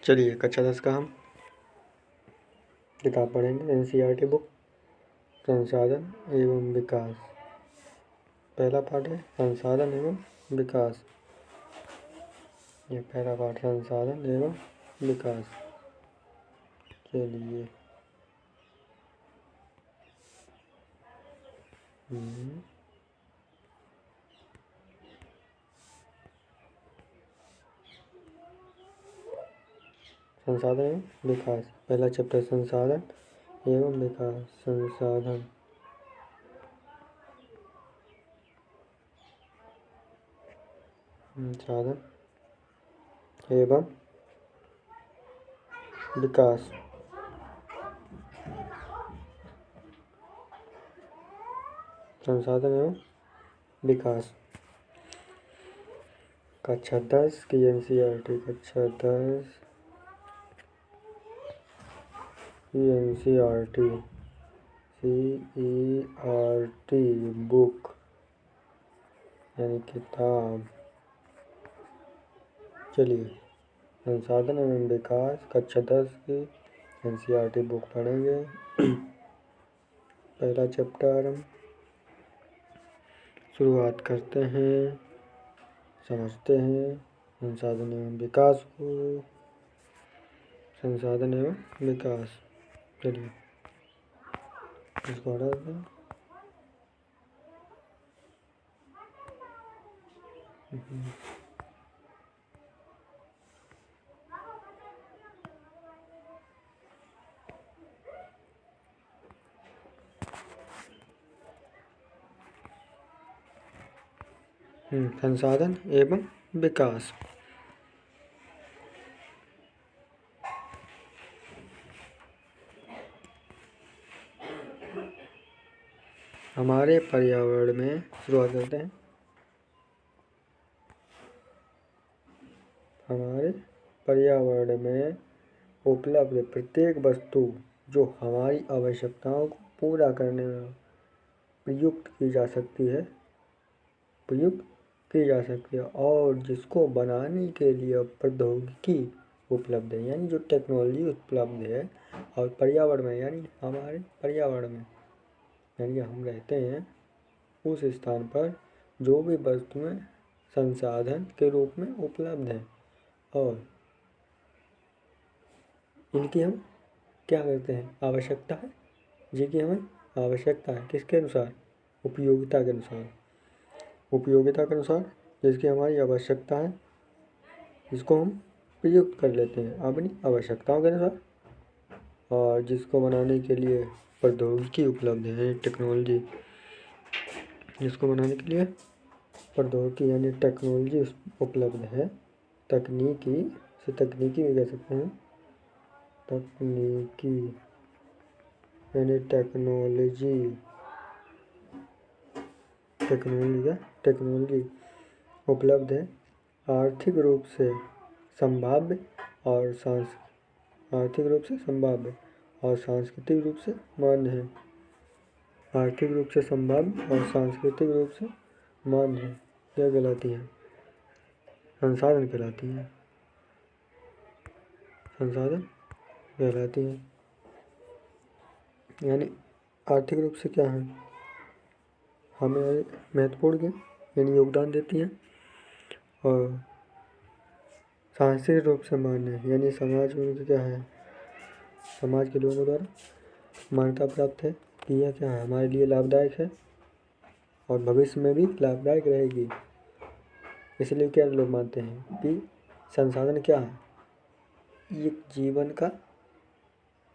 चलिए कक्षा 10 का हम किताब पढ़ेंगे। एनसीईआरटी बुक संसाधन एवं विकास। पहला पाठ है संसाधन एवं विकास। ये पहला पाठ संसाधन एवं विकास। चलिए संसाधन एवं विकास। पहला चैप्टर संसाधन एवं विकास। संसाधन संसाधन एवं विकास। संसाधन एवं विकास। कक्षा 10 की एनसीईआरटी कक्षा 10 की एनसीईआरटी सीईआरटी बुक यानी किताब। चलिए संसाधन एवं विकास कक्षा 10 की एनसीईआरटी बुक पढ़ेंगे। पहला चैप्टर हम शुरुआत करते हैं, समझते हैं संसाधन एवं विकास को। संसाधन एवं विकास। चलिए इसको हटा दें। संसाधन एवं विकास। हमारे पर्यावरण में शुरुआत करते हैं। हमारे पर्यावरण में उपलब्ध प्रत्येक वस्तु जो हमारी आवश्यकताओं को पूरा करने में प्रयुक्त की जा सकती है और जिसको बनाने के लिए प्रौद्योगिकी उपलब्ध है, यानी जो टेक्नोलॉजी उपलब्ध है। और पर्यावरण में यानी हमारे पर्यावरण में यानी हम रहते हैं उस स्थान पर जो भी वस्तुएं संसाधन के रूप में उपलब्ध हैं और इनकी हम क्या करते हैं, आवश्यकता है, जिनकी हमें आवश्यकता है किसके अनुसार, उपयोगिता के अनुसार। उपयोगिता के अनुसार जिसकी हमारी आवश्यकता है, जिसको हम प्रयुक्त कर लेते हैं अपनी आवश्यकताओं के अनुसार। और जिसको बनाने के लिए प्रौद्योगिकी उपलब्ध है, टेक्नोलॉजी, जिसको बनाने के लिए प्रौद्योगिकी यानी टेक्नोलॉजी उपलब्ध है। तकनीकी से तकनीकी भी कह सकते हैं। तकनीकी यानी टेक्नोलॉजी उपलब्ध है। आर्थिक रूप से संभाव्य और सांस्कृतिक रूप से मान्य है। आर्थिक रूप से संभाव्य और सांस्कृतिक रूप से मान्य है। क्या कहलाती है, संसाधन कहलाती है। संसाधन कहलाती है यानी आर्थिक रूप से क्या है, हमें महत्वपूर्ण है यानी योगदान देती हैं। और सांस्कृतिक रूप से मान्य है यानी समाज में उनकी क्या है, समाज के लोगों द्वारा मान्यता प्राप्त है कि यह क्या है, हमारे लिए लाभदायक है और भविष्य में भी लाभदायक रहेगी। इसलिए क्या लोग मानते हैं कि संसाधन क्या है, एक जीवन का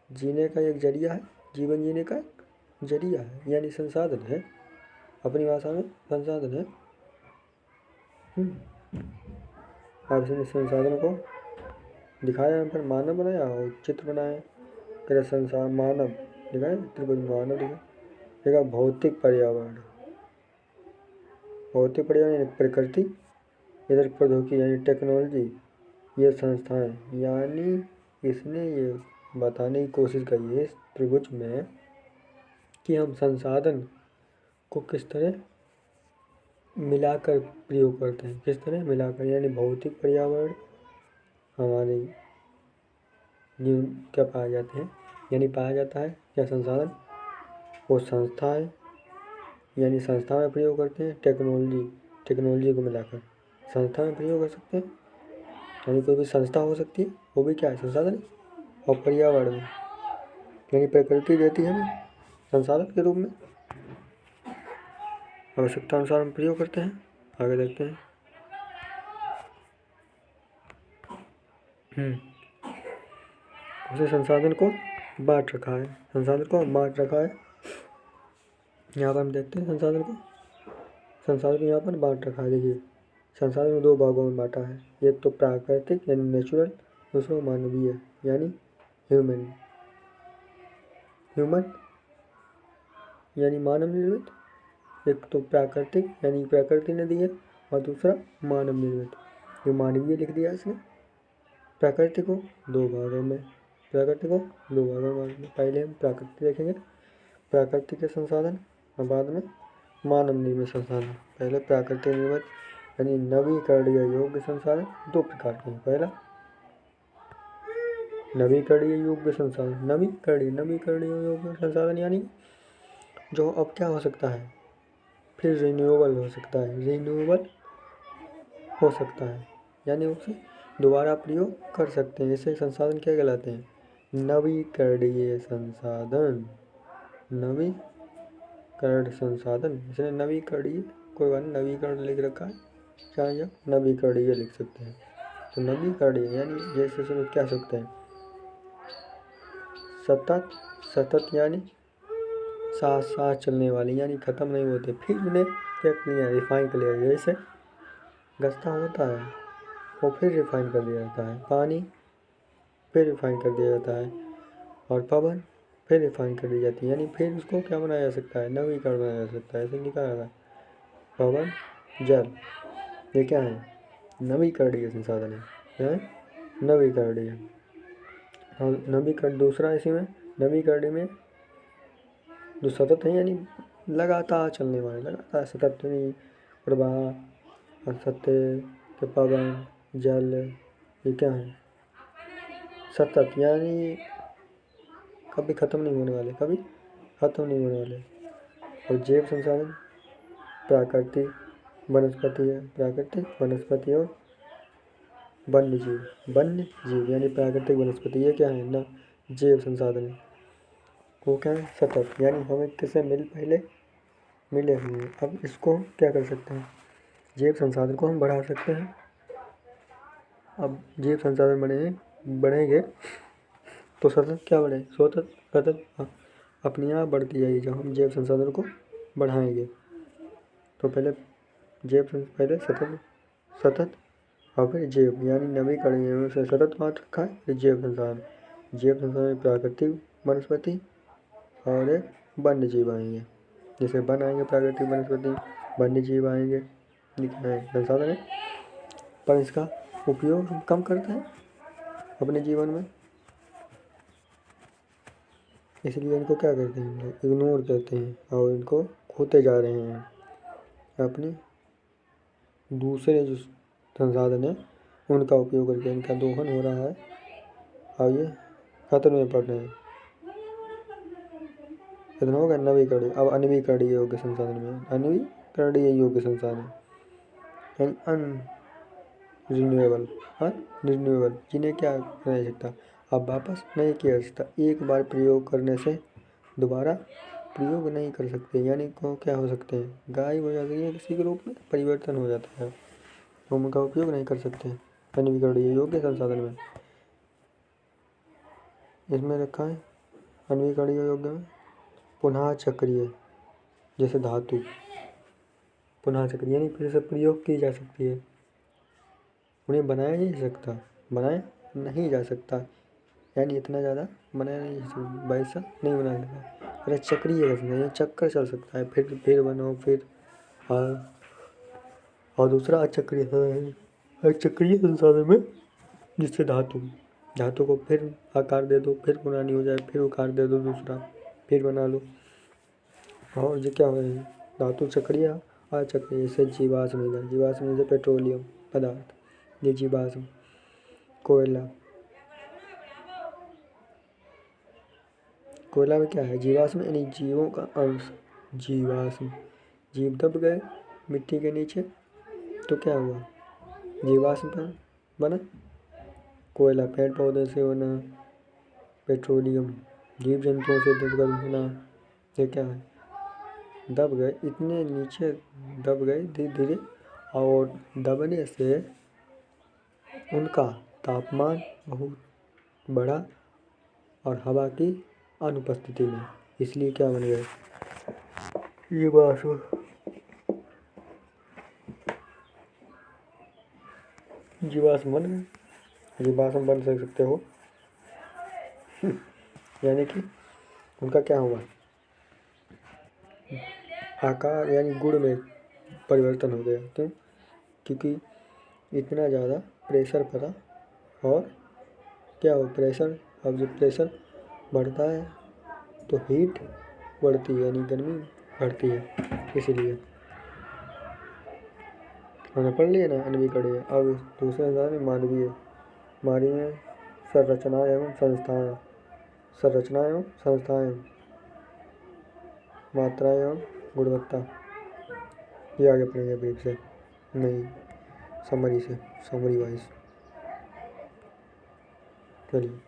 जीने का एक जरिया है, जीवन जीने का एक जरिया है यानी संसाधन है। अपनी भाषा में संसाधन है। आप इसने संसाधन को दिखाया, यहाँ पर मानव बनाया और चित्र बनाया। तेरा संसार मानव दिखाए, त्रिभुज मानव दिखा। भौतिक पर्यावरण यानी प्रकृति, इधर प्रौद्योगिकी यानी टेक्नोलॉजी, ये संस्थाएं। यानी इसने ये बताने की कोशिश करी है इस त्रिभुज में कि हम संसाधन को किस तरह मिलाकर प्रयोग करते हैं। किस तरह मिलाकर, यानी भौतिक पर्यावरण, हमारी क्या पाए जाते हैं, यानी पाया जाता है क्या संसाधन, वो संस्थाएं यानी संस्था में प्रयोग करते हैं। टेक्नोलॉजी को मिलाकर संस्था में प्रयोग कर सकते हैं, यानी कोई भी संस्था हो सकती है, वो भी क्या है संसाधन है। और पर्यावरण में यानी प्रकृति देती है हमें संसाधन के रूप में, आवश्यकता अनुसार हम प्रयोग करते हैं। आगे देखते हैं। उसे संसाधन को बांट रखा है, यहाँ पर हम देखते हैं संसाधन को यहाँ पर बांट रखा है। देखिए संसाधन को दो भागों में बांटा है, एक तो प्राकृतिक यानी नेचुरल, दूसरा मानवीय यानी ह्यूमन यानी मानव निर्मित। एक तो प्राकृतिक यानी प्रकृति ने दी है, और दूसरा मानव निर्मित, जो मानवीय लिख दिया इसने। प्रकृति को दो भागों में पहले हम प्राकृतिक देखेंगे, प्राकृतिक के संसाधन, और बाद में मानव निर्मित संसाधन। पहले प्राकृतिक निर्मित यानी नवीकरणीय योग्य संसाधन दो प्रकार के हैं। पहला नवीकरणीय योग्य संसाधन यानी जो अब क्या हो सकता है, फिर रिन्यूएबल हो सकता है, यानी उसे दोबारा प्रयोग कर सकते हैं। ऐसे संसाधन क्या कहलाते हैं, नवीकरणीय संसाधन। इसलिए नवीकरणीय, कोई बात नहीं, नवीकरण लिख रखा है, चाहे आप नवीकरणीय लिख सकते हैं। तो नवीकरणीय यानी जैसे समझ क्या सकते हैं, सतत यानी साथ चलने वाली, यानी ख़त्म नहीं होते, फिर उन्हें क्या किया, रिफाइन कर लिया। जैसे गस्ता होता है वो फिर रिफाइन कर दिया जाता है, पानी फिर रिफाइन कर दिया जाता है, और पवन फिर रिफाइन कर दी जाती है, यानी फिर उसको क्या बनाया जा सकता है, नवीकरण बनाया जा सकता है। ऐसे लिखा है पवन जल, ये क्या है, नवीकरणीय संसाधन है, नवीकरणीय। और नवीकरण दूसरा इसी में नवीकरणीय में जो सतत है, यानी लगातार चलने वाले, लगातार सतत यानी प्रवाह, सत्य, पवन, जल, ये क्या है, सतत यानी कभी ख़त्म नहीं होने वाले। और जैव संसाधन प्राकृतिक वनस्पति और वन्य जीव यानी प्राकृतिक वनस्पति, ये क्या है ना, जैव संसाधन है। वो क्या है, सतत, यानी हमें किसे मिले हुए। अब इसको क्या कर सकते हैं, जैव संसाधन को हम बढ़ा सकते हैं। अब जैव संसाधन बढ़ेंगे तो सतत क्या बढ़े, सतत अपने आप बढ़ती जाएगी। जब हम जैव संसाधन को बढ़ाएंगे तो पहले सतत और फिर जैव, यानी नवीकरणीय से सतत बात रखा है, फिर जैव संसाधन प्राकृतिक वनस्पति और एक वन्य जीव आएंगे। जैसे वन आएंगे प्राकृतिक वनस्पति, वन्य जीव आएंगे, संसाधन है, पर इसका उपयोग हम कम करते हैं अपने जीवन में, इसलिए इनको क्या करते हैं, इग्नोर करते हैं, और इनको खोते जा रहे हैं। अपने दूसरे जो संसाधन है उनका उपयोग करके इनका दोहन हो रहा है, और ये खतरे में पड़ रहे हैं। इतना होगा नवीकरणीय। अब अनवीकरणीय योग्य संसाधन में, अनवीकरणीय योग्य संसाधन यानी अनरिन्यूएबल, जिन्हें क्या किया जा सकता, अब वापस नहीं किया जा सकता, एक बार प्रयोग करने से दोबारा प्रयोग नहीं कर सकते, यानी को क्या हो सकते हैं, गायब हो जाती है, किसी के रूप में परिवर्तन हो जाता है, उनका उपयोग नहीं कर सकते। अनवीकरणीय योग्य संसाधन में इसमें रखा है, अनवीकरणीय योग्य में पुनः चक्रीय, जैसे धातु पुनः चक्रीय यानी फिर से प्रयोग की जा सकती है, उन्हें बनाया नहीं जा सकता, यानी इतना ज़्यादा बनाया नहीं जा सकता, वैसा नहीं बनाया जाता। अरे चक्रीय है, चक्कर चल सकता है, फिर बनाओ, फिर और दूसरा अचक्रीय संसाधन में, जिससे धातु को फिर आकार दे दो, फिर पुरानी हो जाए, फिर आकार दे दो दूसरा, फिर बना लो। और ये क्या है, धातु चक्रीय, अचक्रीय, जैसे जीवाश्म पेट्रोलियम पदार्थ, ये जीवाश्म, कोयला, कोयला में क्या है, जीवाश्म यानी जीवों का अंश। जीवाश्म, जीव दब गए मिट्टी के नीचे तो क्या हुआ, जीवाश्म पर बना। कोयला पेड़ पौधे से बना, पेट्रोलियम जीव जंतुओं से दबकर बना। ये क्या है, दब गए इतने नीचे, दब गए धीरे धीरे, और दबने से उनका तापमान बहुत बढ़ा और हवा की अनुपस्थिति में, इसलिए क्या बन गए, जीवाश्म। जीवाश्म बन गए, जीवाश्म बन सकते हो। यानी कि उनका क्या हुआ, आकार यानी गुण में परिवर्तन हो गया। क्यों, क्योंकि इतना ज़्यादा प्रेशर पड़ा, और क्या हो, प्रेशर, अब जब प्रेशर बढ़ता है तो हीट बढ़ती है, यानी गर्मी बढ़ती है, इसीलिए। हमने पढ़ लिया ना अनविकरणीय। अब दूसरे अंदाज में मानवीय। मानवीय संरचना एवं संस्थाएं, संरचना एवं संस्थाएं, मात्रा एवं गुणवत्ता। ये आगे पढ़ेंगे ब्रीफ से, नहीं समरी से, समरी वाइज। चलिए,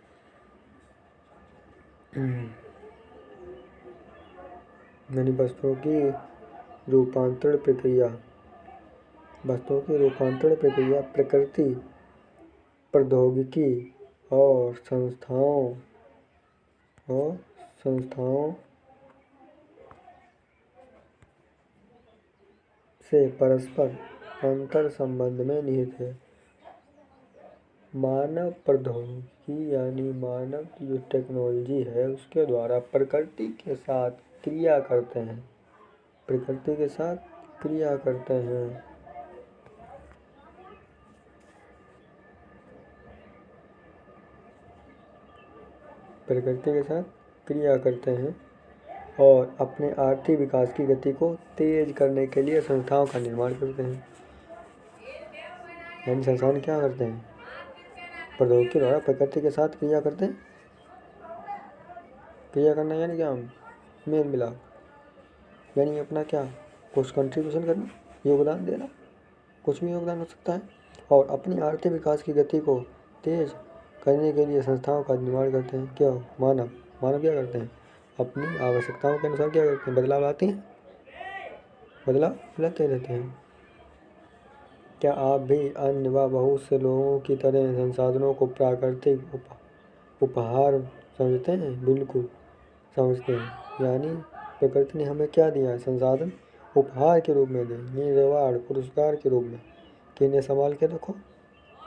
यानी वस्तुओं की रूपांतरण प्रक्रिया, वस्तुओं की रूपांतरण प्रक्रिया प्रकृति, प्रौद्योगिकी और संस्थाओं से परस्पर अंतर संबंध में निहित है। मानव प्रौद्योगिकी यानी मानव की जो टेक्नोलॉजी है उसके द्वारा प्रकृति के साथ क्रिया करते हैं, प्रकृति के साथ क्रिया करते हैं। प्रकृति के साथ क्रिया करते हैं और अपने आर्थिक विकास की गति को तेज करने के लिए संस्थाओं का निर्माण करते हैं। यानी संस्थान क्या करते हैं, प्रौद्योगिकी द्वारा प्रकृति के साथ क्रिया करते हैं। क्रिया करना यानी क्या, मेल मिलाप, यानी अपना क्या, कुछ कंट्रीब्यूशन करना, योगदान देना, कुछ भी योगदान हो सकता है। और अपनी आर्थिक विकास की गति को तेज करने के लिए संस्थाओं का निर्माण करते हैं। क्या, मानव क्या करते हैं, अपनी आवश्यकताओं के अनुसार क्या करते हैं, बदलाव लाते हैं, बदलाव लाते रहते हैं। क्या आप भी अन्य व बहुत से लोगों की तरह संसाधनों को प्राकृतिक उपहार समझते हैं? बिल्कुल समझते हैं। यानी प्रकृति ने हमें क्या दिया है, संसाधन उपहार के रूप में दिए, रिवार्ड पुरस्कार के रूप में कि इन्हें संभाल के रखो।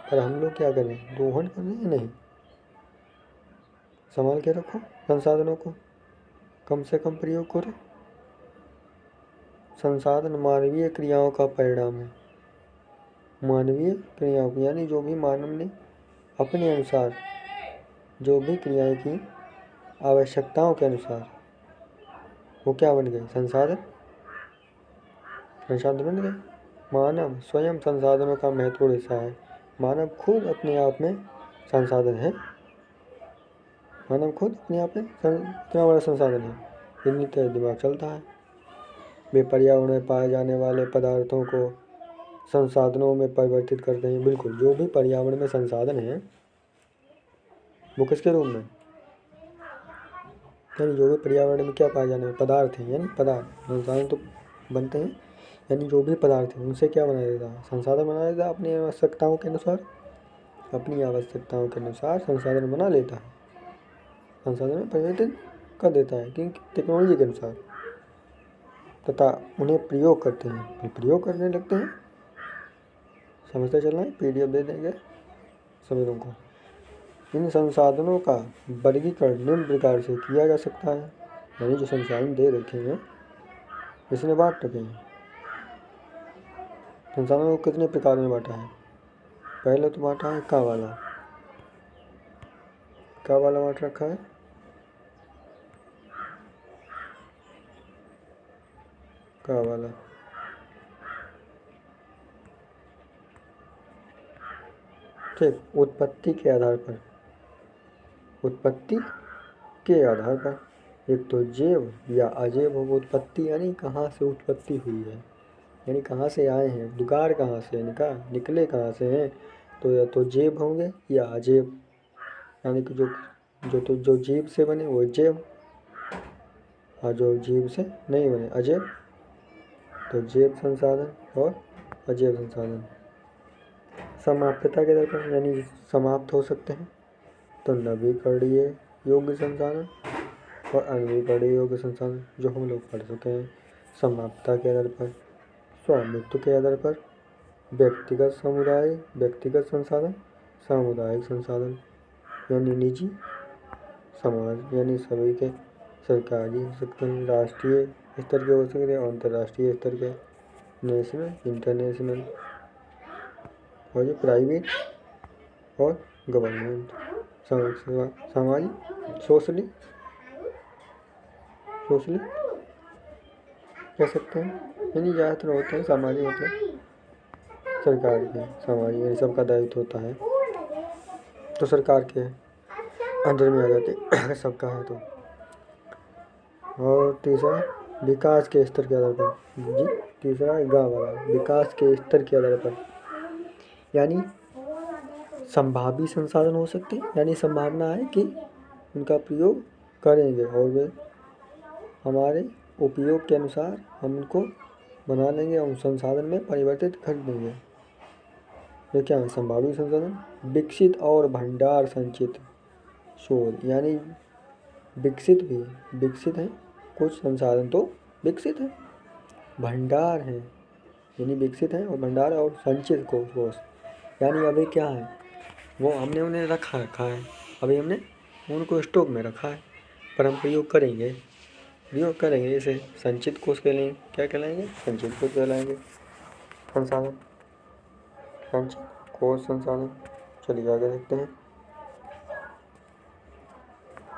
पर हम लोग क्या करें, दोहन कर रहे हैं, नहीं, संभाल के रखो संसाधनों को, कम से कम प्रयोग करो। संसाधन मानवीय क्रियाओं का परिणाम है। मानवीय क्रियाओं यानी जो भी मानव ने अपने अनुसार जो भी क्रियाएं की, आवश्यकताओं के अनुसार, वो क्या बन गए, संसाधन, संसाधन बन गए। मानव स्वयं संसाधनों का महत्वपूर्ण हिस्सा है। मानव खुद अपने आप में संसाधन है, मानव खुद अपने आप में इतना बड़ा संसाधन है, इतनी तेज दिमाग चलता है। वे पर्यावरण में पाए जाने वाले पदार्थों को संसाधनों में परिवर्तित करते हैं। बिल्कुल, जो भी पर्यावरण में संसाधन है वो किसके रूप में, यानी जो भी पर्यावरण में क्या पाए जाने वाले पदार्थ हैं, यानी पदार्थ, संसाधन तो बनते हैं, यानी जो भी पदार्थ है उनसे क्या बना देता है, संसाधन बना देता है। अपनी आवश्यकताओं के अनुसार, अपनी आवश्यकताओं के अनुसार संसाधन बना लेता है, संसाधन में परिवर्तित कर देता है, क्योंकि टेक्नोलॉजी के अनुसार, तथा उन्हें प्रयोग करते हैं, फिर प्रयोग करने लगते हैं। समझते चलना है, PDF दे देंगे सभी लोगों को। इन संसाधनों का वर्गीकरण निम्न प्रकार से किया जा सकता है, यानी जो संसाधन दे रखे हैं इसने बांट रखे हैं। संसाधनों को कितने प्रकार में बांटा है, पहले तो बांटा है का वाला बांट रखा है, का वाला। ठीक, उत्पत्ति के आधार पर, उत्पत्ति के आधार पर एक तो जैव या अजैव होगा उत्पत्ति, यानी कहाँ से उत्पत्ति हुई है, यानी कहाँ से आए हैं, जुगाड़ कहाँ से निकले कहाँ से हैं। तो या तो जैव होंगे या अजैव, यानी कि जो जीव से बने वो जैव, और जो जीव से नहीं बने अजैव। तो जैव संसाधन और अजैव संसाधन समाप्तता के आधार पर यानी समाप्त हो सकते हैं। तो नवीकरणीय योग्य संसाधन और अनवीकरणीय योग्य संसाधन जो हम लोग पढ़ चुके हैं। समाप्तता के आधार पर, स्वामित्व के आधार पर, व्यक्तिगत समुदाय व्यक्तिगत संसाधन, सामुदायिक संसाधन यानी निजी, समाज यानी सभी के, सरकारी हो सकते हैं, राष्ट्रीय स्तर के हो सकते हैं, अंतर्राष्ट्रीय स्तर के, नेशनल इंटरनेशनल, और ये प्राइवेट और गवर्नमेंट, सामाजिक सोशली कह सकते हैं, यानी ज़्यादातर होते हैं सामाजिक, मतलब सरकार के, सामाजिक यानी सबका दायित्व होता है तो सरकार के अंदर में आ जाते हैं सबका है तो। और तीसरा विकास के स्तर के आधार पर, जी तीसरा गाँव वाला विकास के स्तर के आधार पर, यानी संभावी संसाधन हो सकते हैं, यानी संभावना है कि उनका प्रयोग करेंगे और वे हमारे उपयोग के अनुसार हम उनको बना लेंगे और संसाधन में परिवर्तित कर देंगे। ये क्या है संभावित संसाधन। विकसित और भंडार संचित शोध, यानी विकसित हैं कुछ संसाधन तो विकसित है, भंडार है यानी विकसित है, और भंडार और संचित कोष यानी अभी क्या है वो हमने उन्हें रखा है, अभी हमने उनको स्टॉक में रखा है पर हम प्रयोग करेंगे इसे संचित कोष कहलाएंगे। क्या कहलाएंगे? संचित कोष कहलाएंगे। संसाधन संचित कोष संसाधन। चलिए आगे देखते हैं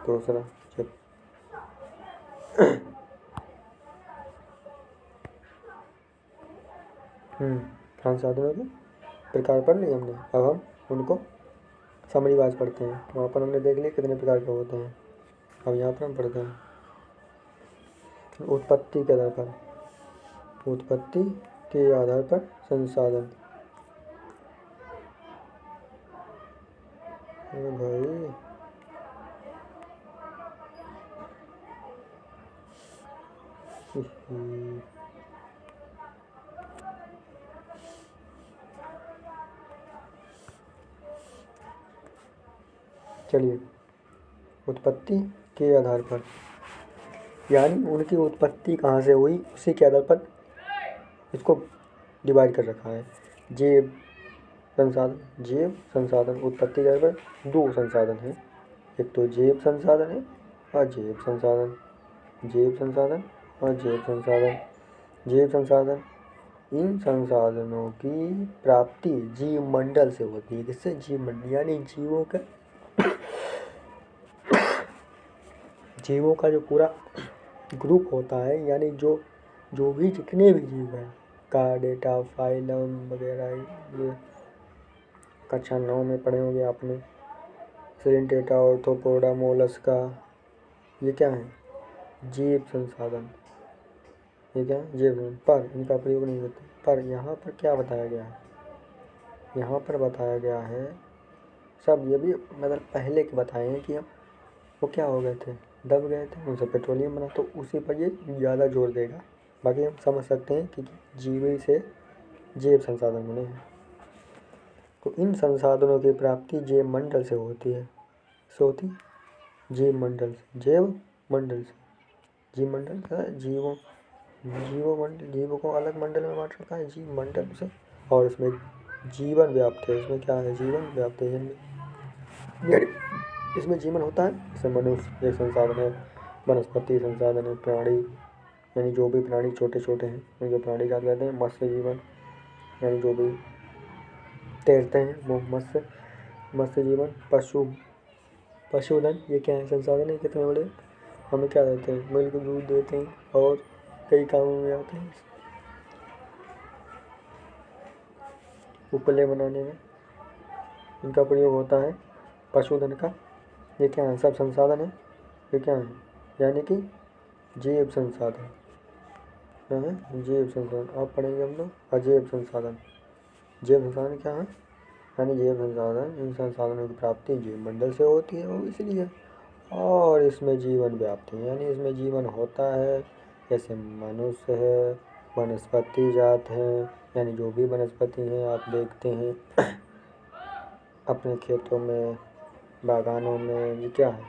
दूसरा संसाधनों के प्रकार पढ़ लिए हमने। अब हम उनको समरी वाइज पढ़ते हैं। वहाँ पर हमने देख लिया कितने प्रकार के होते हैं। अब यहाँ पर हम पढ़ते हैं उत्पत्ति के आधार पर संसाधन। भाई चलिए उत्पत्ति के आधार पर, यानी उनकी उत्पत्ति कहाँ से हुई उसी के आधार पर इसको डिवाइड कर रखा है। जैव संसाधन उत्पत्ति के आधार पर दो संसाधन हैं, एक तो जैव संसाधन है और जैव संसाधन। इन संसाधनों की प्राप्ति जीव मंडल से होती है। किससे? जीव मंडल, यानी जीवों का जो पूरा ग्रुप होता है, यानी जो भी जितने भी जीव हैं, कार्डेटा फाइलम वगैरह, ये कक्षा 9 में पढ़े होंगे आपने, सिलेंटेटा ऑर्थोपोडा मोलस्का, ये क्या है? जीव संसाधन। ये क्या है? जीव, पर इनका प्रयोग नहीं होता। पर यहाँ पर क्या बताया गया है? यहाँ पर बताया गया है सब ये भी मतलब पहले के बताए हैं कि हम वो क्या हो गए थे, दब गए थे, उनसे पेट्रोलियम बना, तो उसी पर ये ज़्यादा जोर देगा। बाकी हम समझ सकते हैं कि जीवी से जैव संसाधन बने हैं। तो इन संसाधनों की प्राप्ति जैव मंडल से होती है। जैव मंडल से जीवों को अलग मंडल में बांट रखा है, जीव मंडल से, और इसमें जीवन व्याप्त है। इसमें क्या है? जीवन व्याप्त है, इसमें जीवन होता है। इसमें मनुष्य एक संसाधन है, वनस्पति संसाधन है, प्राणी यानी जो भी प्राणी छोटे छोटे हैं उनको प्राणी जात कहते हैं। मत्स्य जीवन यानी जो भी तैरते हैं वो मत्स्य जीवन। पशुधन ये क्या है? संसाधन है। कितने बड़े हमें क्या देते हैं? मिल्क, दूध देते हैं और कई कामों में आते हैं। उपले बनाने में इनका प्रयोग होता है पशुधन का। ये क्या है? सब संसाधन है। ये क्या है? यानी कि जैव संसाधन है। जैव संसाधन आप पढ़ेंगे हम लोग अजैव संसाधन। जैव संसाधन क्या है? यानी जैव संसाधन इन संसाधनों की प्राप्ति जीवमंडल से होती है, वो इसलिए, और इसमें जीवन व्याप्ति है, यानी इसमें जीवन होता है। जैसे मनुष्य है, वनस्पति जात है, यानी जो भी वनस्पति हैं आप देखते हैं अपने खेतों में, बागानों में, ये क्या है?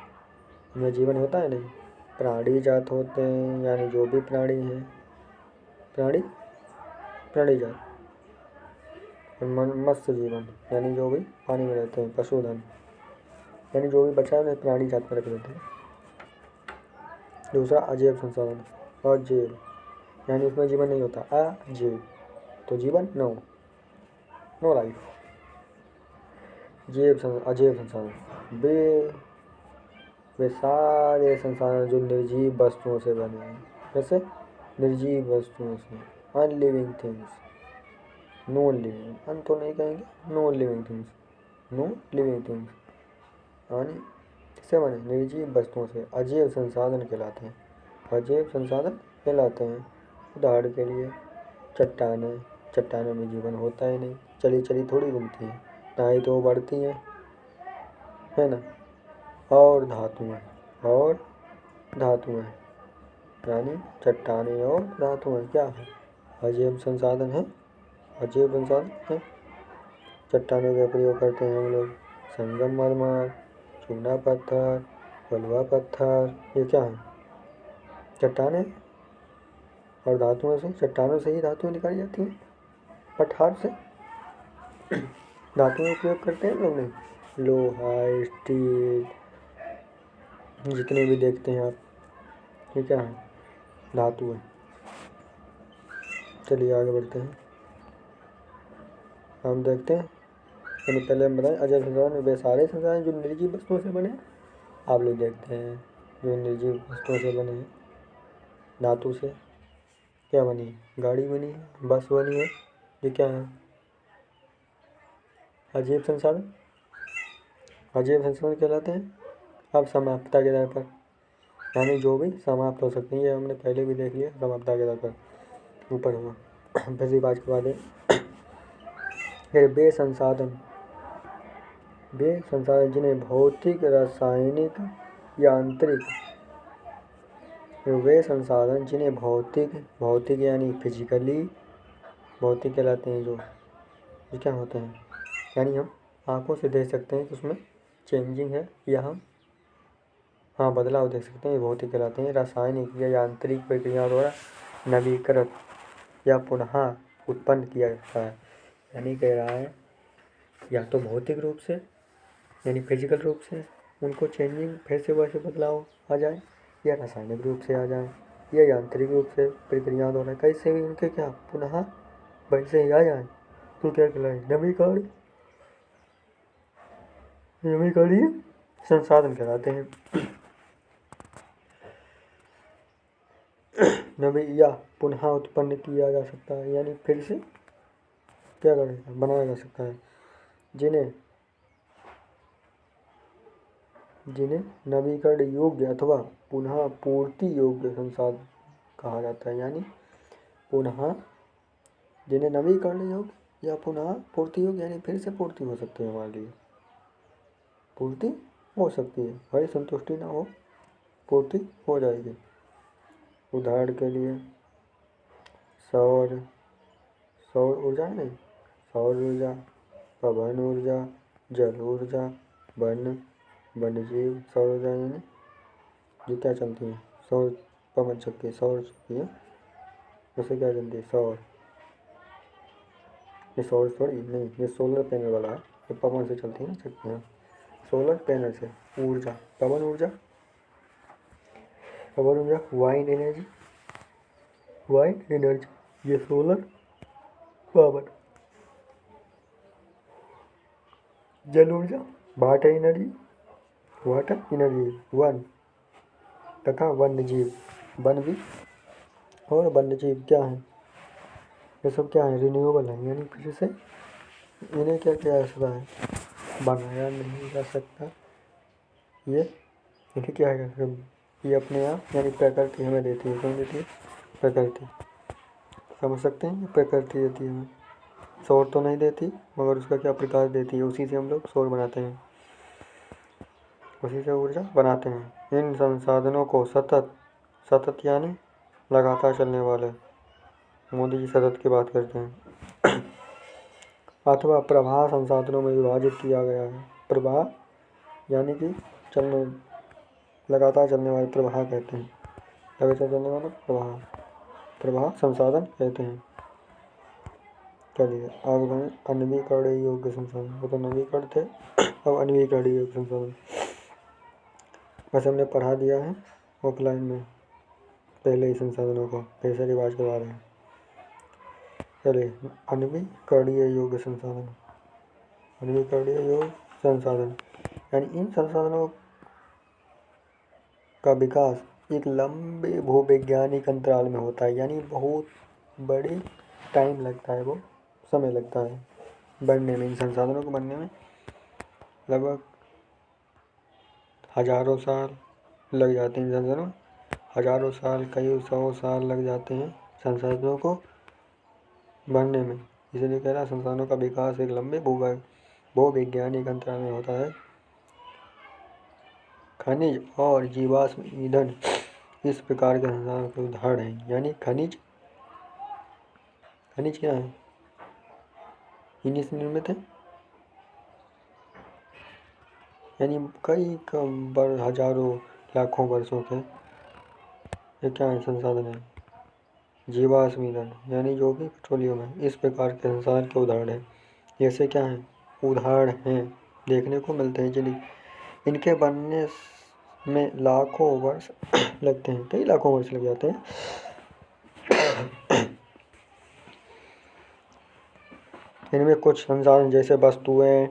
इनमें जीवन होता है नहीं। प्राणी जात होते हैं, यानी जो भी प्राणी हैं, प्राणी जात। मत्स्य जीवन, यानी जो भी पानी में रहते हैं। पशुधन, यानी जो भी बचा है उन्हें प्राणी जात में रख देते हैं। दूसरा अजैव संसाधन, अजैव यानी उसमें जीवन नहीं होता। अजैव तो जीवन, नो लाइफ। अजैव संसाधन वे सारे संसाधन जो निर्जीव वस्तुओं से बने हैं। कैसे? निर्जीव वस्तुओं से, अनलिविंग थिंग्स, नॉन लिविंग, अन तो नहीं कहेंगे, नॉन लिविंग थिंग्स यानी किससे बने? निर्जीव वस्तुओं से अजैव संसाधन कहलाते हैं। अजैव संसाधन कहलाते हैं। उदाहरण के लिए चट्टानों में जीवन होता ही नहीं, चली चली थोड़ी घूमती हैं, ना ही तो बढ़ती हैं, है ना। और धातुएं यानी चट्टानें और धातुएं क्या है? अजैव संसाधन है। अजैव संसाधन है। चट्टानों का प्रयोग करते हैं हम लोग, संगमरमर, चूना पत्थर, बलुआ पत्थर, ये क्या है? चट्टानें। और धातुओं से, चट्टानों से ही धातुएं निकाली जाती हैं, पठार से धातुओं का प्रयोग करते हैं लोग नहीं। लोहा, स्टील, जितने भी देखते हैं आप, ये क्या है? धातु है। चलिए आगे बढ़ते हैं, हम देखते हैं। यानी पहले हम बताएं अजैव संसाधन वे सारे संसाधन जो निर्जीव वस्तुओं से बने हैं। आप लोग देखते हैं जो निर्जीव वस्तुओं से बने हैं। धातु से क्या बनी है? गाड़ी बनी है, बस बनी है, ये क्या है? अजैव संसाधन। अजैव संसाधन कहलाते हैं। अब समाप्तता के आधार पर, यानी जो भी समाप्त हो सकते हैं, ये हमने पहले भी देख लिया। समाप्तता के आधार पर ऊपर हुआ फिर बात के बाद वे संसाधन जिन्हें भौतिक, रासायनिक, यांत्रिक, वे संसाधन जिन्हें भौतिक यानी फिजिकली भौतिक कहलाते हैं। जो ये क्या होते हैं? यानी हम आंखों से देख सकते हैं कि उसमें चेंजिंग है, या हम बदलाव देख सकते हैं, ये भौतिक कहलाते हैं। रासायनिक या यांत्रिक प्रक्रिया द्वारा नवीकृत या पुनः उत्पन्न किया जाता है। यानी कह रहा है या तो भौतिक रूप से यानी फिजिकल रूप से उनको चेंजिंग, फिर से वैसे बदलाव आ जाए, या रासायनिक रूप से आ जाए, या यांत्रिक रूप से प्रक्रिया द्वारा कैसे भी उनके क्या पुनः वैसे ही आ जाए, तो क्या कहलाए? नवीकरणीय संसाधन कहलाते हैं। या पुनः उत्पन्न किया जा सकता है, यानी फिर से क्या करेगा? बनाया जा सकता है। जिन्हें नवीकरण योग्य अथवा पुनः पूर्ति योग्य संसाधन कहा जाता है। यानी जिन्हें नवीकरण योग्य या पुनः पूर्ति योग्य, यानी फिर से पूर्ति हो सकती है, हमारे लिए पूर्ति हो सकती है, हमारी संतुष्टि ना हो, पूर्ति हो जाएगी। उदाहरण के लिए सौर ऊर्जा नहीं, सौर ऊर्जा, पवन ऊर्जा, जल ऊर्जा, वन्यजीव सौर ऊर्जा, यानी जो क्या चलती है? सौर पवन शक्ति, सौर शक्ति है, उसे क्या चलती है? सौर। ये सौर थोड़ी नहीं, ये सोलर पैनल वाला है, ये पवन से चलती है ना शक्तियाँ, सोलर पैनल से ऊर्जा, पवन ऊर्जा, वाइंड एनर्जी, ये सोलर पावर। जल ऊर्जा, वाटर एनर्जी, वन तथा वन्यजीव, वन भी और वन्यजीव क्या है? ये सब क्या है? रिन्यूएबल है, यानी फिर से इन्हें क्या किया जा सकता है? बनाया नहीं जा सकता, ये इन्हें क्या है? ये अपने आप यानी प्रकृति हमें देती है। कौन देती है? प्रकृति। समझ सकते हैं? प्रकृति देती है हमें। शोर तो नहीं देती मगर उसका क्या प्रकाश देती है, उसी से हम लोग शोर बनाते हैं, उसी से ऊर्जा बनाते हैं। इन संसाधनों को सतत यानी लगातार चलने वाले, मोदी जी सतत की बात करते हैं, अथवा प्रवाह संसाधनों में विभाजित किया गया है। प्रवाह यानी कि चलने, लगातार चलने वाले प्रवाह कहते हैं। लगातार चलने वाला प्रवाह संसाधन कहते हैं। चलिए अब गए अनवीकरणीय योग्य संसाधन। वो तो नवीकरण थे, अब अनवीकरणीय योग्य संसाधन वैसे हमने पढ़ा दिया है ऑफलाइन में पहले ही संसाधनों को, फिर से रिवाज करवा रहे हैं। चलिए अनवीकरणीय योग्य संसाधन। अनवीकरणीय योग्य संसाधन यानी इन संसाधनों का विकास एक लंबे भूवैज्ञानिक अंतराल में होता है, यानी बहुत बड़े टाइम लगता है, वो समय लगता है बनने में। इन संसाधनों को बनने में लगभग हजारों साल लग जाते हैं। संसाधनों हजारों साल, कई 100 साल लग जाते हैं संसाधनों को बनने में। इसलिए कह रहा संसाधनों का विकास एक लंबे भूवैज्ञानिक अंतराल में होता है। खनिज और जीवाश्म ईंधन इस प्रकार के संसाधनों के उदाहरण हैं। यानी खनिज क्या है? इन्हीं से निर्मित है, यानी कई हजारों लाखों वर्षों के ये क्या है? संसाधन है। जीवाश्म ईंधन यानी जो भी पेट्रोलियम है, इस प्रकार के संसाधन के उदाहरण है। जैसे क्या है? उदाहरण हैं, देखने को मिलते हैं। जिन्हें इनके बनने में लाखों वर्ष लगते हैं, कई लाखों वर्ष लग जाते हैं। इनमें कुछ संसाधन जैसे वस्तुएं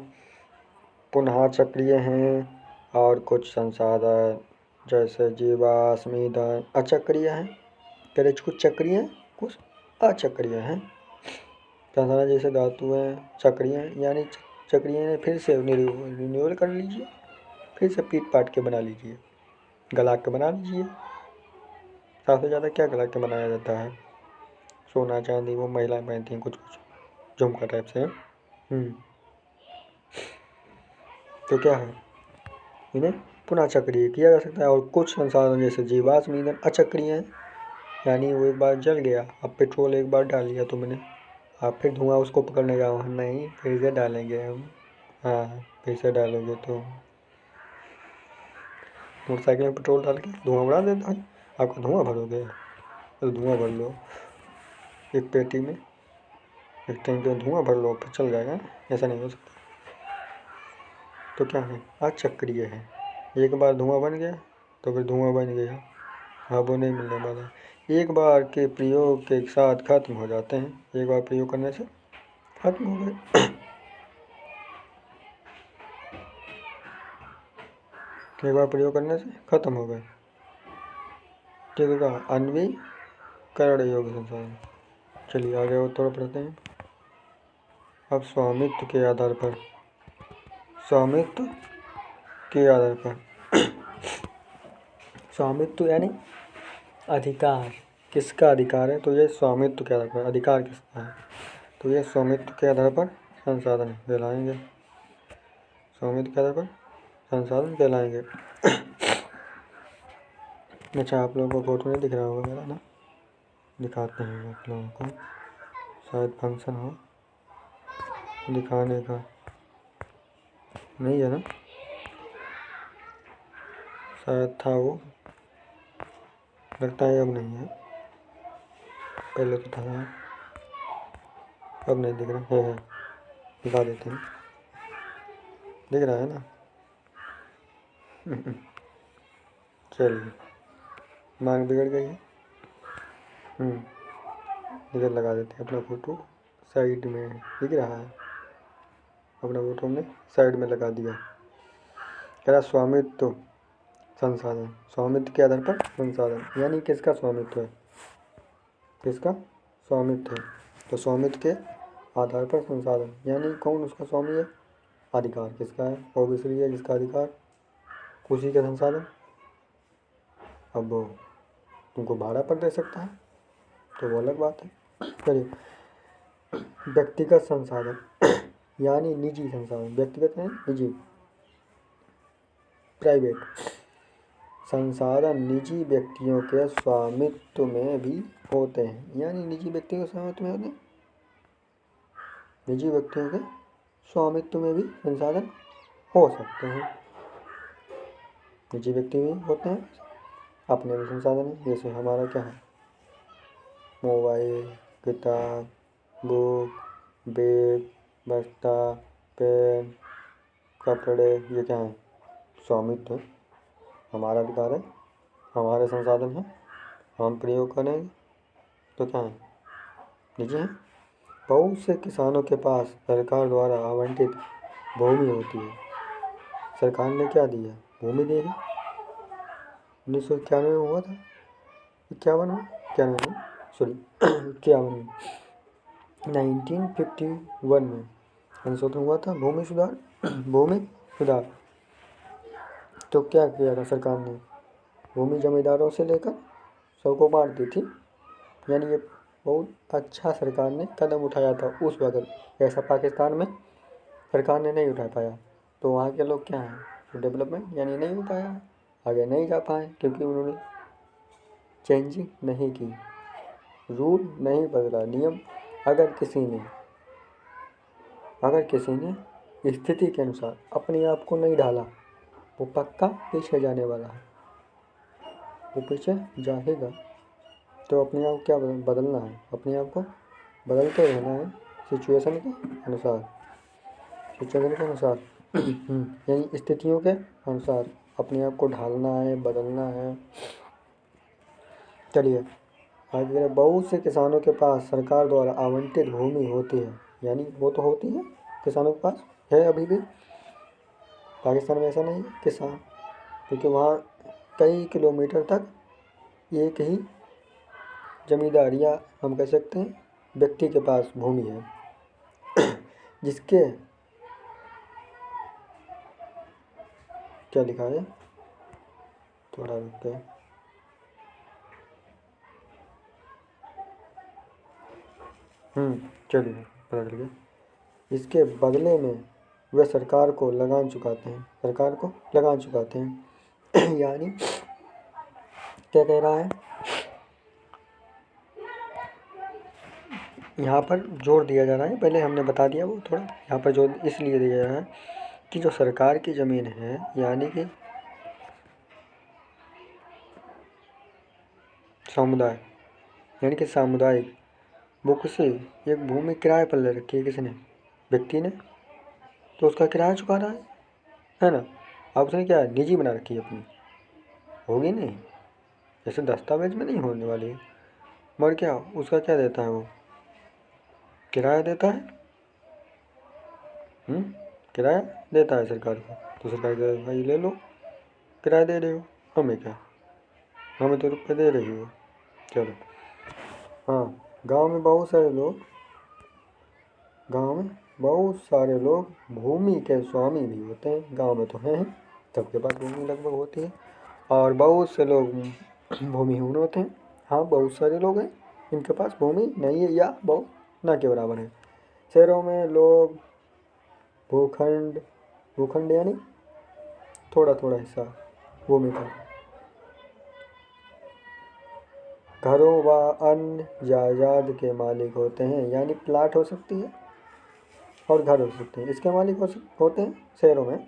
पुनः चक्रीय हैं और कुछ संसाधन जैसे जीवाश्म ईंधन अचक्रीय हैं। कह कुछ चक्रीय हैं, कुछ अचक्रीय हैं। संसाधन जैसे धातुएं चक्रीय हैं, यानी चक्रीय फिर से रिन्यूअल कर लीजिए, फिर से पीट पाट के बना लीजिए, गला के बना लीजिए। सबसे ज़्यादा क्या गला के बनाया जाता है? सोना चांदी, वो महिलाएं पहनती हैं कुछ झुमका टाइप से। तो क्या है? इन्हें पुनः चक्रीय किया जा सकता है। और कुछ संसाधन जैसे जीवाश्म ईंधन अचक्रीय हैं, यानी वो एक बार जल गया, अब पेट्रोल एक बार डाल लिया तुमने, आप फिर धुआं उसको पकड़ने जाओ, नहीं फिर से डालेंगे हम। हाँ फिर से डालोगे तो मोटरसाइकिल में पेट्रोल डाल के धुआं उड़ा देता है, आपका धुआं भरोगे तो धुआं भर लो एक पेटी में, एक टैंक में धुआं भर लो, फिर चल जाएगा। ऐसा नहीं हो सकता। तो क्या है? अचक्रीय है। एक बार धुआं बन गया तो फिर धुआं बन गया, हाँ वो नहीं मिलने वाला। एक बार के प्रयोग के साथ खत्म हो जाते हैं, एक बार प्रयोग करने से खत्म हो गए। एक बार प्रयोग करने से खत्म हो गए। ठीक है, अनवीकरण योग्य संसाधन। चलिए आगे और थोड़ा पढ़ते हैं। अब स्वामित्व के आधार पर, स्वामित्व के आधार पर स्वामित्व यानी अधिकार, किसका अधिकार है? तो ये स्वामित्व के आधार पर अधिकार किसका है? तो ये स्वामित्व के आधार पर संसाधन कहलाएंगे। स्वामित्व के आधार पर संसाधन कहलाएंगे। अच्छा आप लोगों को फोटो नहीं दिख रहा होगा मेरा ना, दिखाते हैं आप लोगों को, शायद फंक्शन हो दिखाने का, नहीं है ना? शायद था वो, लगता है अब नहीं है, पहले तो था, अब नहीं दिख रहा है। दिखा देते हैं, दिख रहा है ना? चलिए मांग बिगड़ गई है। इधर लगा देते हैं अपना फ़ोटो, साइड में दिख रहा है, अपना फ़ोटो हमने साइड में लगा दिया। कह रहा स्वामित्व संसाधन, स्वामित्व के आधार पर संसाधन यानी किसका स्वामित्व है? किसका स्वामित्व है? तो स्वामित्व के आधार पर संसाधन यानी कौन उसका स्वामी है? अधिकार किसका है? ऑब्वियसली है जिसका अधिकार, उसी के संसाधन। अब वो तुमको भाड़ा पर दे सकता है, तो वो अलग बात है। चलिए, व्यक्तिगत संसाधन यानी निजी संसाधन। व्यक्तिगत है निजी, प्राइवेट संसाधन निजी व्यक्तियों के स्वामित्व में भी होते हैं। यानी निजी व्यक्तियों के स्वामित्व में होते हैं, निजी व्यक्तियों के स्वामित्व में भी संसाधन हो सकते हैं। निजी व्यक्ति भी होते हैं, अपने भी संसाधन है। जैसे हमारा क्या है, मोबाइल, किताब, बुक, बैग, बस्ता, पेन, कपड़े, ये क्या है, स्वामित्व है, हमारा अधिकार है, हमारे संसाधन है, हम प्रयोग करेंगे, तो क्या है, निजी है। बहुत से किसानों के पास सरकार द्वारा आवंटित भूमि होती है। सरकार ने क्या दिया, भूमि दी है। 1991 में हुआ था, 51 में, 91 में, सॉरी 51 में, 1951 में संशोधन हुआ था भूमि सुधार। तो क्या किया था सरकार ने, भूमि जमींदारों से लेकर सबको बांट दी थी। यानी ये बहुत अच्छा सरकार ने कदम उठाया था उस वक्त। ऐसा पाकिस्तान में सरकार ने नहीं उठा पाया, तो वहाँ के लोग क्या हैं, डेवलपमेंट यानी नहीं हो पाया, आगे नहीं जा पाए, क्योंकि उन्होंने चेंजिंग नहीं की, रूल नहीं बदला, नियम। अगर किसी ने स्थिति के अनुसार अपने आप को नहीं ढाला, वो पक्का पीछे जाने वाला है, वो पीछे जाएगा। तो अपने आप क्या बदलना है, अपने आप को बदलते रहना है सिचुएशन के अनुसार यानी स्थितियों के अनुसार अपने आप को ढालना है, बदलना है। चलिए आगे, बहुत से किसानों के पास सरकार द्वारा आवंटित भूमि होती है। यानी वो तो होती है, किसानों के पास है अभी भी। पाकिस्तान में ऐसा नहीं है किसान, क्योंकि वहाँ कई किलोमीटर तक एक ही जमींदार या हम कह सकते हैं व्यक्ति के पास भूमि है, जिसके क्या लिखा है, थोड़ा रुकते हैं। चलिए पता चल गया। इसके बदले में वे सरकार को लगान चुकाते हैं। यानी क्या कह रहा है, यहाँ पर जोर दिया जा रहा है, पहले हमने बता दिया वो थोड़ा, यहाँ पर जोर इसलिए दिया जा रहा है कि जो सरकार की ज़मीन है, यानी कि समुदाय यानी कि सामुदायिक, वो किसी एक भूमि किराए पर ले रखी है किसने, व्यक्ति ने, तो उसका किराया चुका रहा है ना। अब उसने क्या निजी बना रखी है अपनी, होगी नहीं, जैसे दस्तावेज में नहीं होने वाली है, मगर क्या उसका क्या देता है, वो किराया देता है, किराया देता है सरकार को। तो सरकार कहता है भाई ले लो, किराया दे रहे हो, हमें क्या, हमें तो रुपये दे रही हो। चलो, हाँ, गांव में बहुत सारे लोग भूमि के स्वामी भी होते हैं। गांव में तो हैं, सबके पास भूमि लगभग होती है, और बहुत से लोग भूमिहीन होते हैं। हाँ, बहुत सारे लोग हैं इनके पास भूमि नहीं है, या बहुत ना के बराबर है। शहरों में लोग भूखंड यानी थोड़ा थोड़ा हिस्सा भूमि का, घरों व अन्य जायदाद के मालिक होते हैं। यानी प्लाट हो सकती है और घर हो सकते हैं, इसके मालिक होते हैं। शहरों में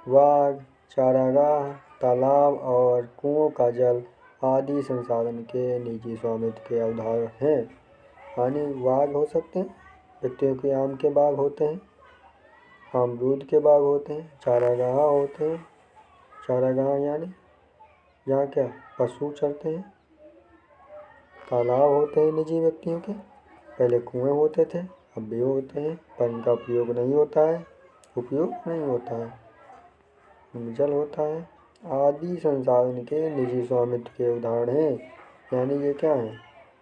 बाग, चारागाह, तालाब और कुओं का जल आदि संसाधन के निजी स्वामित्व के उदाहरण हैं। यानी बाग हो सकते हैं, व्यक्तियों के आम के बाग होते हैं, अमरूद के बाग होते हैं, चारागाह होते हैं। चारागाह यानी जहाँ क्या पशु चरते हैं। तालाब होते हैं निजी व्यक्तियों के, पहले कुएं होते थे, अब भी होते हैं, पर इनका उपयोग नहीं होता है। जल होता है। आदि संसाधन के निजी स्वामित्व के उदाहरण हैं। यानी ये क्या है,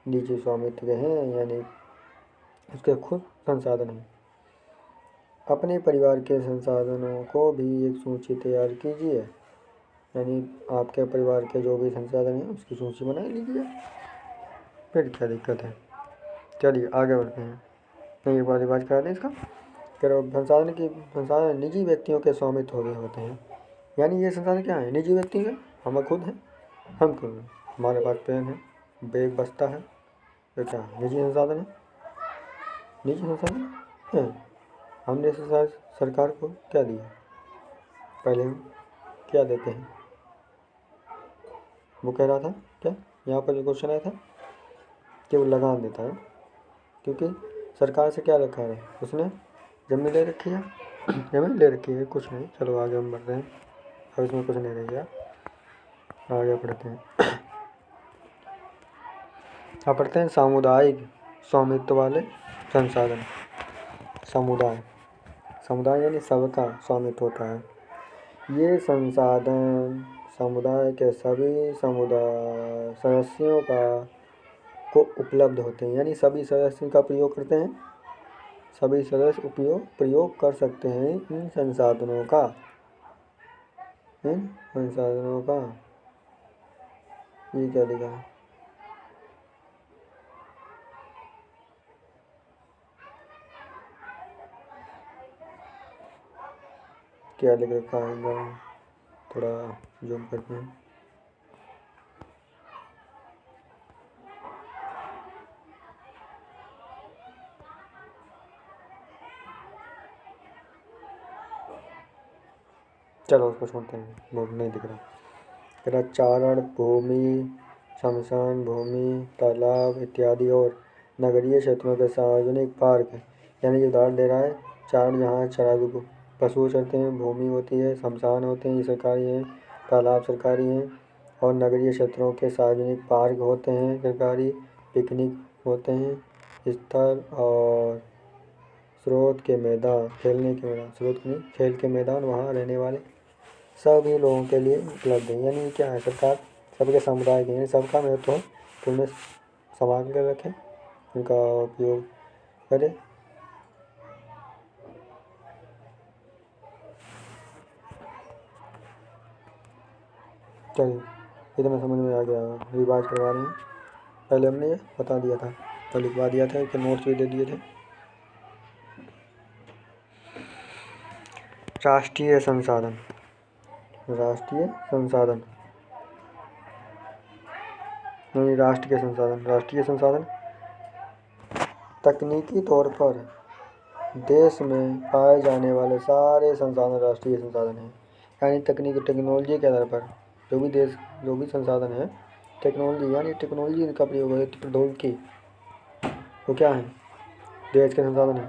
निजी स्वामित्व के हैं, यानी उसके खुद संसाधन हैं। अपने परिवार के संसाधनों को भी एक सूची तैयार कीजिए। यानी आपके परिवार के जो भी संसाधन हैं उसकी सूची बना लीजिए, फिर क्या दिक्कत है। चलिए आगे बढ़ते हैं। नहीं, एक बार रिवाज करा दें इसका। करो संसाधन निजी व्यक्तियों के स्वामित्व के होते हैं। यानी ये संसाधन क्या है, निजी व्यक्ति है, हम खुद हैं, हम खुद हैं, हमारे पास पेन है, बैग बस्ता है, तो क्या निजी संसाधन है, निजी संसाधन है। हमने सरकार को क्या दिया, पहले हम क्या देते हैं, वो कह रहा था क्या, यहाँ पर जो क्वेश्चन आया था कि वो लगान देता है, क्योंकि सरकार से क्या रखा है उसने, जमीन ले रखी है, जमीन ले रखी है, कुछ नहीं। चलो आगे हम बढ़ते हैं, अब इसमें कुछ नहीं रह गया, आगे बढ़ते हैं। अब पढ़ते हैं सामुदायिक स्वामित्व वाले संसाधन। समुदाय यानी सबका स्वामित्व होता है। ये संसाधन समुदाय के सभी सदस्यों को उपलब्ध होते हैं, यानी सभी सदस्य का प्रयोग करते हैं, सभी सदस्य प्रयोग कर सकते हैं इन संसाधनों का। ये क्या लिखा है, क्या लिख रखा है, थोड़ा जूम करते हैं। चलो उसको छोड़ते हैं, वो नहीं दिख रहा। तेरा चारण भूमि, शमशान भूमि, तालाब इत्यादि और नगरीय क्षेत्रों के सार्वजनिक पार्क, यानी उदाहरण दे रहा है, चारण जहाँ चरागाह पशु चरते हैं, भूमि होती है, शमशान होते हैं, ये सरकारी हैं, तालाब सरकारी हैं, और नगरीय क्षेत्रों के सार्वजनिक पार्क होते हैं सरकारी, पिकनिक होते हैं स्थल, और स्रोत के मैदान, खेलने के मैदान, स्रोत नहीं, खेल के मैदान, वहाँ रहने वाले सभी लोगों के लिए उपलब्ध है। यानी क्या है, सरकार सबके समुदाय के, यानी सबका महत्व है, तो उन्हें संभाल कर रखें, उनका उपयोग करें। चलिए इतना समझ में आ गया, रिवाज करवा रहे हैं। पहले हमने ये बता दिया था, तो लिखवा दिया था, कि नोट्स भी दे दिए थे। राष्ट्रीय संसाधन नहीं, राष्ट्रीय संसाधन तकनीकी तौर पर देश में पाए जाने वाले सारे संसाधन राष्ट्रीय संसाधन हैं। यानी टेक्नोलॉजी के आधार पर जो भी संसाधन है, टेक्नोलॉजी यानी टेक्नोलॉजी का प्रयोग है, प्रौद्योगिकी, वो क्या है, देश के संसाधन है।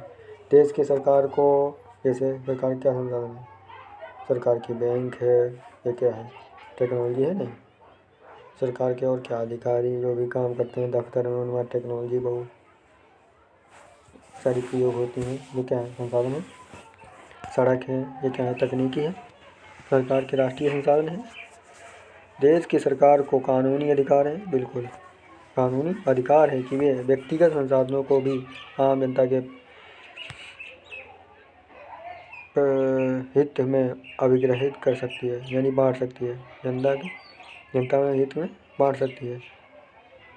देश की सरकार को, जैसे सरकार क्या संसाधन है, सरकार की बैंक है, ये क्या है, टेक्नोलॉजी है। नहीं, सरकार के और क्या अधिकारी जो भी काम करते हैं दफ्तर में, उनमें टेक्नोलॉजी बहुत सारी प्रयोग होती हैं, ये क्या है, संसाधन है। सड़क है, ये क्या है, तकनीकी है, सरकार के राष्ट्रीय संसाधन है। देश की सरकार को कानूनी अधिकार है, बिल्कुल कानूनी अधिकार है कि वे व्यक्तिगत संसाधनों को भी आम जनता के हित में अभिग्रहित कर सकती है, यानी बांट सकती है, जनता में हित में बांट सकती है।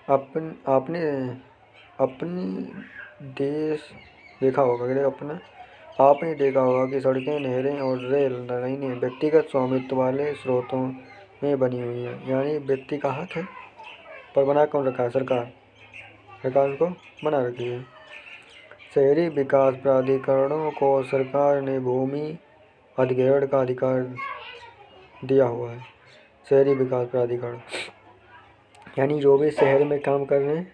आपने अपनी देश देखा होगा कि आपने देखा होगा कि सड़कें, नहरें और रेल लाइनें व्यक्तिगत स्वामित्व वाले स्रोतों में बनी हुई हैं, यानी व्यक्ति का हक है, पर बना कौन रखा है, सरकार को बना रखी है। शहरी विकास प्राधिकरणों को सरकार ने भूमि अधिग्रहण का अधिकार दिया हुआ है। शहरी विकास प्राधिकरण यानी जो भी शहर में काम कर रहे हैं,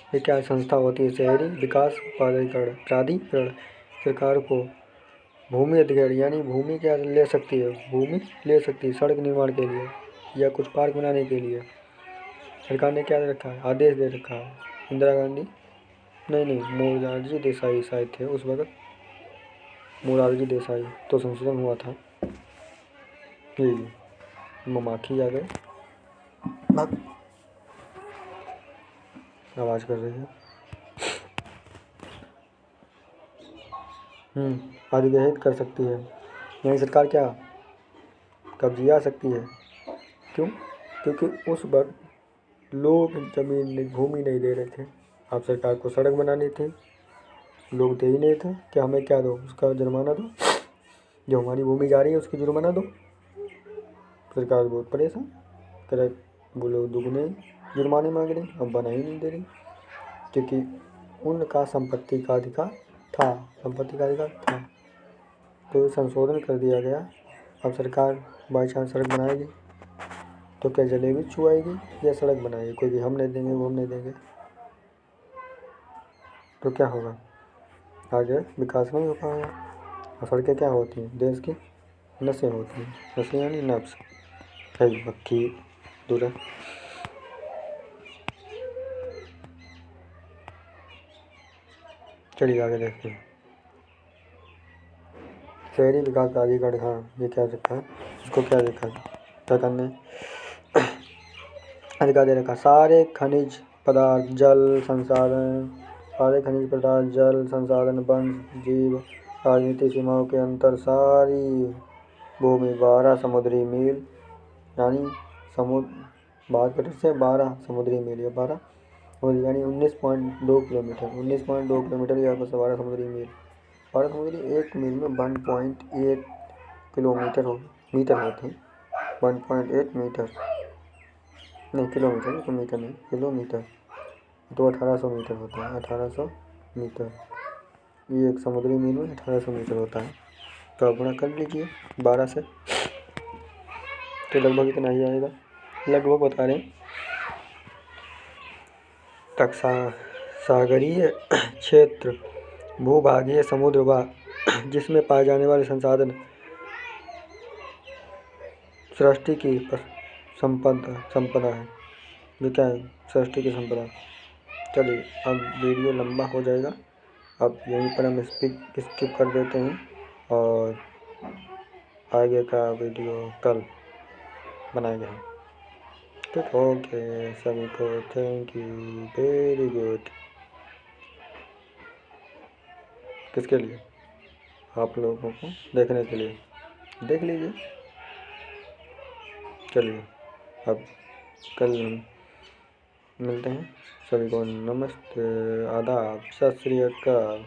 ये क्या संस्था होती है, शहरी विकास प्राधिकरण सरकार को भूमि अधिग्रहण यानी भूमि क्या ले सकती है, सड़क निर्माण के लिए या कुछ पार्क बनाने के लिए। सरकार ने क्या दे रखा है, आदेश दे रखा है। इंदिरा गांधी नहीं, मोरारजी देसाई शायद थे उस वक्त, मोरारजी देसाई तो संशोधन हुआ था। ममाखी आ गए, आवाज़ कर रही है। अधिग्रहित कर सकती है, यानी सरकार क्या कब्जिया सकती है, क्यों? क्योंकि उस वक्त लोग भूमि नहीं दे रहे थे। अब सरकार को सड़क बनानी थी, लोग दे ही नहीं थे कि हमें क्या दो, उसका जुर्माना दो, जो हमारी भूमि जा रही है उसकी जुर्माना दो। सरकार बहुत परेशान करे, वो लोग दुगने जुर्माने मांग रहे, अब बना ही नहीं दे रही, क्योंकि उनका संपत्ति का अधिकार था, तो संशोधन कर दिया गया। अब सरकार बाई चांस सड़क बनाएगी तो क्या जलेबी चुआएगी या सड़क बनाएगी? कोई हम नहीं देंगे, वो हम नहीं देंगे, तो क्या होगा? आगे विकास नहीं हो पाएगा। और सड़कें क्या होती हैं? देश की नसें होती हैं। नसें यानी नब्स, है मक्खी दूर है। चलिए आगे देखते हैं। शहरी विकास प्राधिकरण, हाँ ये क्या रखा है, इसको क्या देखा क्या करने अधिकार दे रखा। सारे खनिज पदार्थ, जल संसाधन, वन जीव, राजनीतिक सीमाओं के अंतर, सारी भूमि 12 समुद्री मील यानी समुद्र 12 समुद्री मील या 12 और यानी 19.2 किलोमीटर, 19.2 किलोमीटर या 12 समुद्री मील। 12 समुद्री, एक मील में 1.8 किलोमीटर मीटर होते हैं। 1.8 मीटर नहीं, किलोमीटर तो मीटर नहीं, किलोमीटर तो 1800 मीटर होता है। 1800 मीटर, ये एक समुद्री मील में 1800 मीटर होता है। तो आप गुणा कर लीजिए 12 से, तो लगभग इतना ही आएगा। लगभग बता रहे हैं। सागरीय क्षेत्र भूभागीय समुद्र व जिसमें पाए जाने वाले संसाधन सृष्टि की संपदा है। ये क्या है? सृष्टि की संपदा। चलिए अब वीडियो लंबा हो जाएगा, अब यहीं पर हम स्किप कर देते हैं और आगे का वीडियो कल बनाएंगे हम। ठीक, ओके सभी को थैंक यू, वेरी गुड। किसके लिए? आप लोगों को देखने के लिए, देख लीजिए। चलिए अब कल मिलते हैं। सभी को नमस्ते, आदाब, सत श्री अकाल।